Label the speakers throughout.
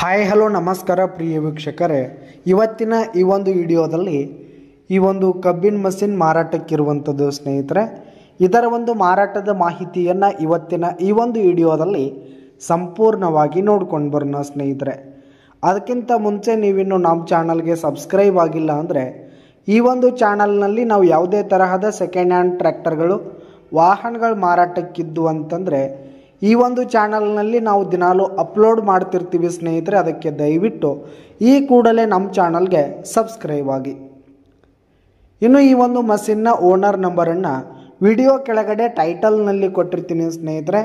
Speaker 1: Hi hello ನಮಸ್ಕಾರ ಪ್ರಿಯ ವೀಕ್ಷಕರೇ, ಇವತ್ತಿನ ಈ ಒಂದು ವಿಡಿಯೋದಲ್ಲಿ ಈ ಒಂದು ಕಬ್ಬಿನ ಮಷಿನ್ ಮಾರಾಟಕ್ಕಿರುವಂಥದ್ದು ಸ್ನೇಹಿತರೆ. ಇದರ ಒಂದು ಮಾರಾಟದ ಮಾಹಿತಿಯನ್ನು ಇವತ್ತಿನ ಈ ಒಂದು ವಿಡಿಯೋದಲ್ಲಿ ಸಂಪೂರ್ಣವಾಗಿ ನೋಡ್ಕೊಂಡು ಬರೋಣ ಸ್ನೇಹಿತರೆ. ಅದಕ್ಕಿಂತ ಮುಂಚೆ ನೀವಿನ್ನು ನಮ್ಮ ಚಾನಲ್ಗೆ ಸಬ್ಸ್ಕ್ರೈಬ್ ಆಗಿಲ್ಲ ಅಂದರೆ ಈ ಒಂದು ಚಾನಲ್ನಲ್ಲಿ ನಾವು ಯಾವುದೇ ತರಹದ ಸೆಕೆಂಡ್ ಹ್ಯಾಂಡ್ ಟ್ರ್ಯಾಕ್ಟರ್ಗಳು ವಾಹನಗಳು ಮಾರಾಟಕ್ಕಿದ್ದು ಅಂತಂದರೆ ಈ ಒಂದು ಚಾನಲ್ನಲ್ಲಿ ನಾವು ದಿನಾಲೂ ಅಪ್ಲೋಡ್ ಮಾಡ್ತಿರ್ತೀವಿ ಸ್ನೇಹಿತರೆ. ಅದಕ್ಕೆ ದಯವಿಟ್ಟು ಈ ಕೂಡಲೇ ನಮ್ಮ ಚಾನಲ್ಗೆ ಸಬ್ಸ್ಕ್ರೈಬ್ ಆಗಿ. ಇನ್ನು ಈ ಒಂದು ಮಷಿನ್ನ ಓನರ್ ನಂಬರನ್ನು ವಿಡಿಯೋ ಕೆಳಗಡೆ ಟೈಟಲ್ನಲ್ಲಿ ಕೊಟ್ಟಿರ್ತೀನಿ ಸ್ನೇಹಿತರೆ.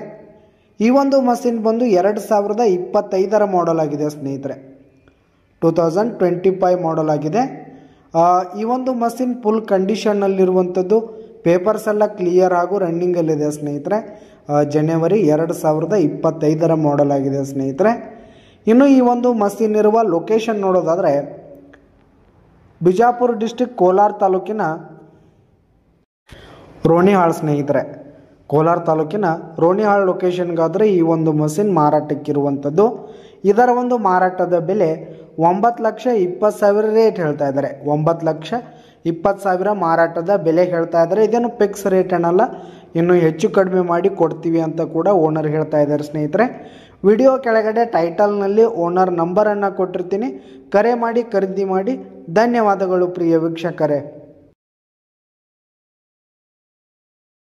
Speaker 1: ಈ ಒಂದು ಮಷಿನ್ ಬಂದು 2025 ಮಾಡೆಲ್ ಆಗಿದೆ ಸ್ನೇಹಿತರೆ. 2025 ಮಾಡೆಲ್ ಆಗಿದೆ. ಈ ಒಂದು ಮಷಿನ್ ಫುಲ್ ಕಂಡೀಷನ್ನಲ್ಲಿರುವಂಥದ್ದು. ಪೇಪರ್ಸ್ ಎಲ್ಲ ಕ್ಲಿಯರ್ ಹಾಗೂ ರನ್ನಿಂಗಲ್ಲಿದೆ ಸ್ನೇಹಿತರೆ. ಜನವರಿ 2025 ಮಾಡೆಲ್ ಆಗಿದೆ ಸ್ನೇಹಿತರೆ. ಇನ್ನು ಈ ಒಂದು ಮಷಿನ್ ಇರುವ ಲೊಕೇಶನ್ ನೋಡೋದಾದರೆ ಬಿಜಾಪುರ ಡಿಸ್ಟಿಕ್ ಕೋಲಾರ ತಾಲೂಕಿನ ರೋಣಿಹಾಳ್ ಸ್ನೇಹಿತರೆ. ಕೋಲಾರ ತಾಲೂಕಿನ ರೋಣಿಹಾಳ್ ಲೊಕೇಶನ್ಗಾದರೆ ಈ ಒಂದು ಮಷಿನ್ ಮಾರಾಟಕ್ಕಿರುವಂಥದ್ದು. ಇದರ ಒಂದು ಮಾರಾಟದ ಬೆಲೆ 9,20,000 ರೇಟ್ ಹೇಳ್ತಾ ಇದ್ದಾರೆ. 9,20,000 ಮಾರಾಟದ ಬೆಲೆ ಹೇಳ್ತಾ ಇದ್ದಾರೆ. ಇದೇನು ಫಿಕ್ಸ್ ರೇಟ್ ಏನಲ್ಲ, ಇನ್ನು ಹೆಚ್ಚು ಕಡಿಮೆ ಮಾಡಿ ಕೊಡ್ತೀವಿ ಅಂತ ಕೂಡ ಓನರ್ ಹೇಳ್ತಾ ಇದ್ದಾರೆ ಸ್ನೇಹಿತರೆ. ವಿಡಿಯೋ ಕೆಳಗಡೆ ಟೈಟಲ್ನಲ್ಲಿ ಓನರ್ ನಂಬರನ್ನು ಕೊಟ್ಟಿರ್ತೀನಿ. ಕರೆ ಮಾಡಿ ಖರೀದಿ ಮಾಡಿ. ಧನ್ಯವಾದಗಳು ಪ್ರಿಯ ವೀಕ್ಷಕರೇ.